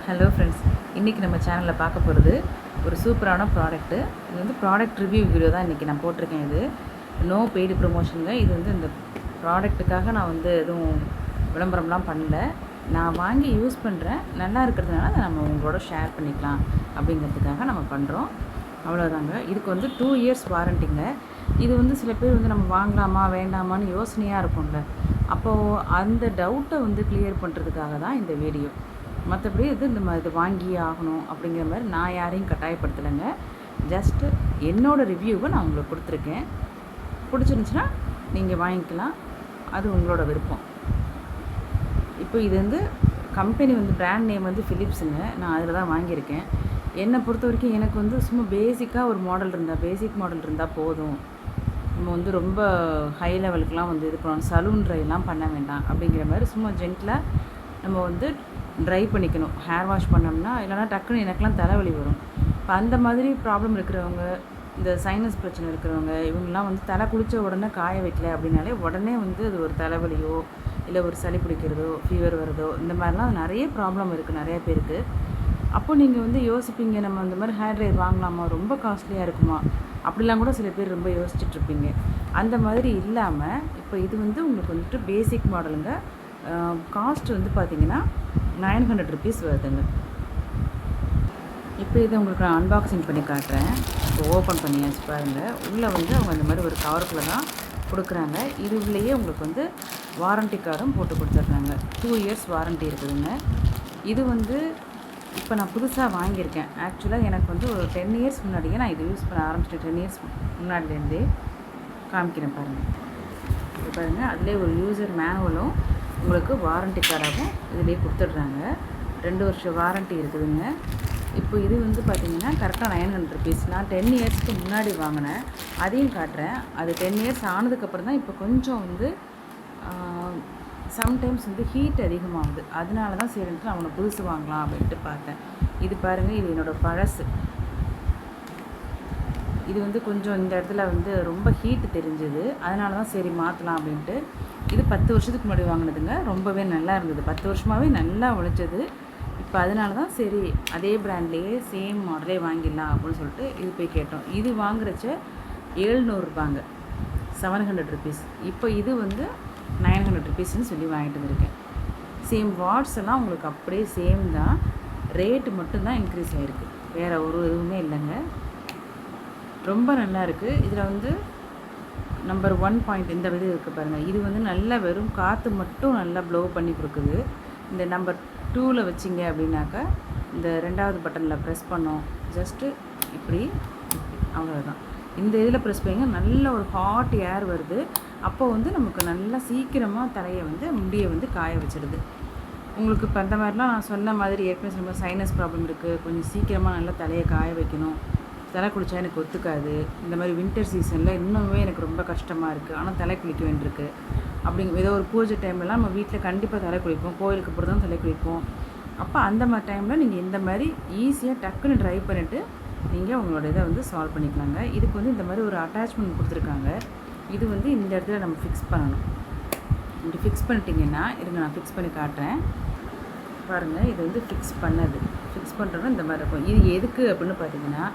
Hello friends, இன்றைக்கி நம்ம சேனலில் பார்க்க போகிறது ஒரு சூப்பரான ப்ராடக்ட்டு. இது வந்து ப்ராடக்ட் ரிவ்யூ வீடியோ தான் இன்றைக்கி நான் போட்டிருக்கேன். இது நோ பெய்டு ப்ரொமோஷனுங்க. இது வந்து இந்த ப்ராடக்ட்டுக்காக நான் வந்து எதுவும் விளம்பரம்லாம் பண்ணல. நான் வாங்கி யூஸ் பண்ணுறேன், நல்லா இருக்கிறதுனால அதை நம்ம உங்களோட ஷேர் பண்ணிக்கலாம் அப்படிங்கிறதுக்காக நம்ம பண்ணுறோம். அவ்வளோதாங்க. இதுக்கு வந்து 2 இயர்ஸ் வாரண்டிங்க. இது வந்து சில பேர் வந்து நம்ம வாங்கலாமா வேண்டாமான்னு யோசனையாக இருக்கும்ல, அப்போது அந்த டவுட்டை வந்து கிளியர் பண்ணுறதுக்காக தான் இந்த வீடியோ. மற்றபடி இது வாங்கியே ஆகணும் அப்படிங்கிற மாதிரி நான் யாரையும் கட்டாயப்படுத்தலைங்க. ஜஸ்ட்டு என்னோடய ரிவ்யூவை நான் உங்களுக்கு கொடுத்துருக்கேன். பிடிச்சிருந்துச்சுன்னா நீங்கள் வாங்கிக்கலாம், அது உங்களோட விருப்பம். இப்போ இது வந்து கம்பெனி வந்து பிராண்ட் நேம் வந்து ஃபிலிப்ஸுங்க. நான் அதில் தான் வாங்கியிருக்கேன். என்னை பொறுத்த வரைக்கும் எனக்கு வந்து சும்மா பேசிக் மாடல் இருந்தால் போதும். நம்ம வந்து ரொம்ப ஹை லெவலுக்குலாம் வந்து இது பண்ணணும், சலூன் ட்ரைலாம் பண்ண வேண்டாம் அப்படிங்கிற மாதிரி சும்மா ஜென்டிலாக நம்ம வந்து ட்ரை பண்ணிக்கணும். ஹேர் வாஷ் பண்ணோம்னா, இல்லைனா டக்குன்னு எனக்குலாம் தலைவலி வரும். இப்போ அந்த மாதிரி ப்ராப்ளம் இருக்கிறவங்க, இந்த சைனஸ் பிரச்சனை இருக்கிறவங்க, இவங்கெல்லாம் வந்து தலை குளித்த உடனே காய வைக்கல அப்படின்னாலே உடனே வந்து அது ஒரு தலைவலியோ இல்லை ஒரு சளி பிடிக்கிறதோ ஃபீவர் வருதோ இந்த மாதிரிலாம் நிறைய ப்ராப்ளம் இருக்குது நிறைய பேருக்கு. அப்போ நீங்கள் வந்து யோசிப்பீங்க, நம்ம அந்த மாதிரி ஹேர் ட்ரையர் வாங்கலாமா, ரொம்ப காஸ்ட்லியாக இருக்குமா, அப்படிலாம் கூட சில பேர் ரொம்ப யோசிச்சுட்ருப்பீங்க. அந்த மாதிரி இல்லாமல் இப்போ இது வந்து உங்களுக்கு வந்துட்டு பேசிக் மாடலுங்க. காஸ்ட் வந்து பார்த்திங்கன்னா 900 rupees வருதுங்க. இப்போ இதை உங்களுக்கு நான் அன்பாக்சிங் பண்ணி காட்டுறேன். இப்போ ஓப்பன் பண்ணியாச்சு பாருங்கள். உள்ளே வந்து அவங்க அந்த மாதிரி ஒரு கவருக்குள்ளே தான் கொடுக்குறாங்க. இது உள்ளேயே உங்களுக்கு வந்து வாரண்ட்டி கார்டும் போட்டு கொடுத்துட்றாங்க. 2 இயர்ஸ் வாரண்ட்டி இருக்குதுங்க. இது வந்து இப்போ நான் புதுசாக வாங்கியிருக்கேன். ஆக்சுவலாக எனக்கு வந்து ஒரு 10 இயர்ஸ் முன்னாடியே நான் இது யூஸ் பண்ண ஆரம்பிச்சிட்டேன். 10 இயர்ஸ் முன்னாடிலேருந்தே காமிக்கிறேன் பாருங்கள். இப்போ பாருங்கள், அதிலே ஒரு யூசர் மேனுவலும் உங்களுக்கு வாரண்ட்டி கார்டாகவும் இதிலே கொடுத்துட்றாங்க. 2 வருஷம் வாரண்ட்டி இருக்குதுங்க. இப்போ இது வந்து பார்த்திங்கன்னா கரெக்டாக 900 rupees. நான் 10 இயர்ஸ்க்கு முன்னாடி வாங்கினேன், அதையும் காட்டுறேன். அது 10 இயர்ஸ் ஆனதுக்கப்புறம் தான் இப்போ கொஞ்சம் வந்து சம்டைம்ஸ் வந்து ஹீட் அதிகமாகுது. அதனால தான் சரின்ட்டு நான் அவனை புதுசு வாங்கலாம் அப்படின்ட்டு பார்த்தேன். இது பாருங்கள், இது என்னோடய பழசு. இது வந்து கொஞ்சம் இந்த இடத்துல வந்து ரொம்ப ஹீட்டு தெரிஞ்சுது, அதனால தான் சரி மாற்றலாம் அப்படின்ட்டு. இது 10 வருஷத்துக்கு முன்னாடி வாங்கினதுங்க. ரொம்பவே நல்லா இருந்தது, 10 வருஷமாகவே நல்லா உழைச்சது. இப்போ அதனால தான் சரி அதே பிராண்ட்லேயே சேம் மாடலே வாங்கிடலாம் அப்படின்னு சொல்லிட்டு இது போய் கேட்டோம். இது வாங்குறச்ச 700 ரூபாங்க, 700 rupees. இப்போ இது வந்து 900 rupeesன்னு சொல்லி வாங்கிட்டு வந்திருக்கேன். சேம் வாட்ஸ் எல்லாம் உங்களுக்கு அப்படியே சேம் தான், ரேட்டு மட்டும்தான் இன்க்ரீஸ் ஆகிருக்கு, வேறு ஒரு எதுவுமே இல்லைங்க. ரொம்ப நல்லா இருக்குது. இதில் வந்து நம்பர் 1 பாயிண்ட் இந்த இது இருக்குது பாருங்கள். இது வந்து நல்லா வெறும் காற்று மட்டும் நல்லா ப்ளோ பண்ணி கொடுக்குது. இந்த நம்பர் 2ல் வச்சிங்க அப்படின்னாக்கா இந்த 2வது பட்டனில் ப்ரெஸ் பண்ணோம், ஜஸ்ட்டு இப்படி அவ்வளோதான். இந்த இதில் ப்ரெஸ் பண்ணிங்க, நல்ல ஒரு ஹாட் ஏர் வருது. அப்போ வந்து நமக்கு நல்லா சீக்கிரமாக தலையை வந்து முடியை வந்து காய வச்சிடுது. உங்களுக்கு இப்போ அந்த மாதிரிலாம் நான் சொன்ன மாதிரி ஏற்கனவே சொன்ன சைனஸ் ப்ராப்ளம் இருக்குது, கொஞ்சம் சீக்கிரமாக நல்லா தலையை காய வைக்கணும், தலை குளித்தா எனக்கு ஒத்துக்காது, இந்த மாதிரி வின்டர் சீசனில் இன்னுமே எனக்கு ரொம்ப கஷ்டமாக இருக்குது, ஆனால் தலை குளிக்க வேண்டியிருக்கு அப்படிங்க ஏதோ ஒரு பூஜை டைம்லலாம் நம்ம வீட்டில் கண்டிப்பாக தலை குளிப்போம், கோயிலுக்கு அப்புறம் தான் தலை குளிப்போம். அப்போ அந்த மாதிரி டைமில் நீங்கள் இந்த மாதிரி ஈஸியாக டக்குன்னு ட்ரை பண்ணிவிட்டு நீங்கள் உங்களோட இதை வந்து சால்வ் பண்ணிக்கலாங்க. இதுக்கு வந்து இந்த மாதிரி ஒரு அட்டாச்மெண்ட் கொடுத்துருக்காங்க. இது வந்து இந்த இடத்துல நம்ம ஃபிக்ஸ் பண்ணணும். இப்படி ஃபிக்ஸ் பண்ணிட்டீங்கன்னா, இருங்க நான் ஃபிக்ஸ் பண்ணி காட்டுறேன் பாருங்கள். இது வந்து ஃபிக்ஸ் பண்ணுறோன்னா இந்த மாதிரி இருக்கும். இது எதுக்கு அப்படின்னு பார்த்தீங்கன்னா,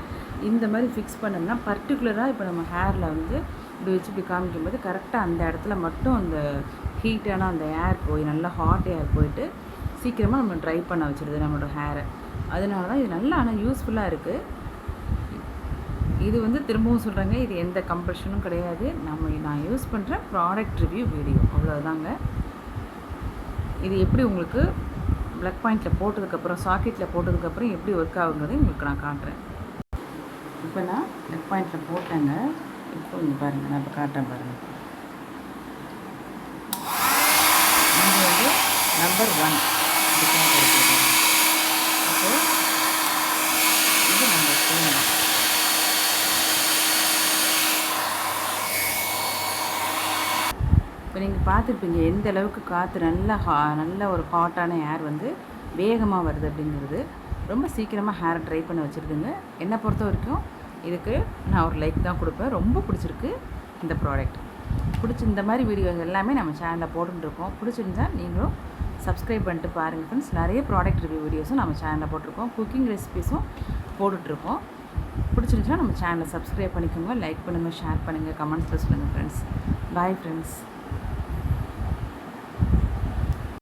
இந்த மாதிரி ஃபிக்ஸ் பண்ணோம்னா பர்டிகுலராக இப்போ நம்ம ஹேரில் வந்து இப்படி வச்சு இப்படி காமிக்கும்போது கரெக்டாக அந்த இடத்துல மட்டும் அந்த ஹீட்டான அந்த ஏர் போய் நல்லா ஹாட் ஏர் போயிட்டு சீக்கிரமாக நம்ம ட்ரை பண்ண வச்சுருது நம்மளோட ஹேரை. அதனால தான் இது நல்லா ஆனால் யூஸ்ஃபுல்லாக இருக்குது. இது வந்து திரும்பவும் சொல்கிறேங்க, இது எந்த கம்பல்ஷனும் கிடையாது. நான் யூஸ் பண்ணுற ப்ராடக்ட் ரிவ்யூ வீடியோ, அவ்வளோதாங்க. இது எப்படி உங்களுக்கு ப்ளக் பாயிண்டில் போட்டதுக்கப்புறம் சாக்கெட்டில் போட்டதுக்கப்புறம் எப்படி ஒர்க் ஆகுங்கிறதையும் உங்களுக்கு நான் காட்டுறேன். இப்போ நான் ப்ளக் பாயிண்டில் போட்டேங்க. இப்போ இங்கே பாருங்கள், நான் இப்போ காட்டுறேன் பாருங்கள். இது வந்து நம்பர் 1 இருக்குது. அப்போ இது நம்பர் 2. இப்போ நீங்கள் பார்த்துருப்பீங்க எந்த அளவுக்கு காற்று நல்ல ஒரு ஹாட்டான ஏர் வந்து வேகமாக வருது அப்படிங்கிறது. ரொம்ப சீக்கிரமாக ஹேரை ட்ரை பண்ண வச்சுருதுங்க. என்னை பொறுத்த வரைக்கும் இதுக்கு நான் ஒரு லைக் தான் கொடுப்பேன். ரொம்ப பிடிச்சிருக்கு இந்த ப்ராடக்ட். இந்த மாதிரி வீடியோஸ் எல்லாமே நம்ம சேனலில் போட்டுருக்கோம். பிடிச்சிருந்தா நீங்களும் சப்ஸ்கிரைப் பண்ணிட்டு பாருங்கள் ஃப்ரெண்ட்ஸ். நிறைய ப்ராடக்ட் ரிவ்யூ வீடியோஸும் நம்ம சேனலில் போட்டிருக்கோம், குக்கிங் ரெசிபீஸும் போட்டுட்ருக்கோம். பிடிச்சிருந்துச்சுன்னா நம்ம சேனலை சப்ஸ்கிரைப் பண்ணிக்கோங்க, லைக் பண்ணுங்கள், ஷேர் பண்ணுங்கள், கமெண்ட்ஸில் சொல்லுங்கள் ஃப்ரெண்ட்ஸ். Bye friends.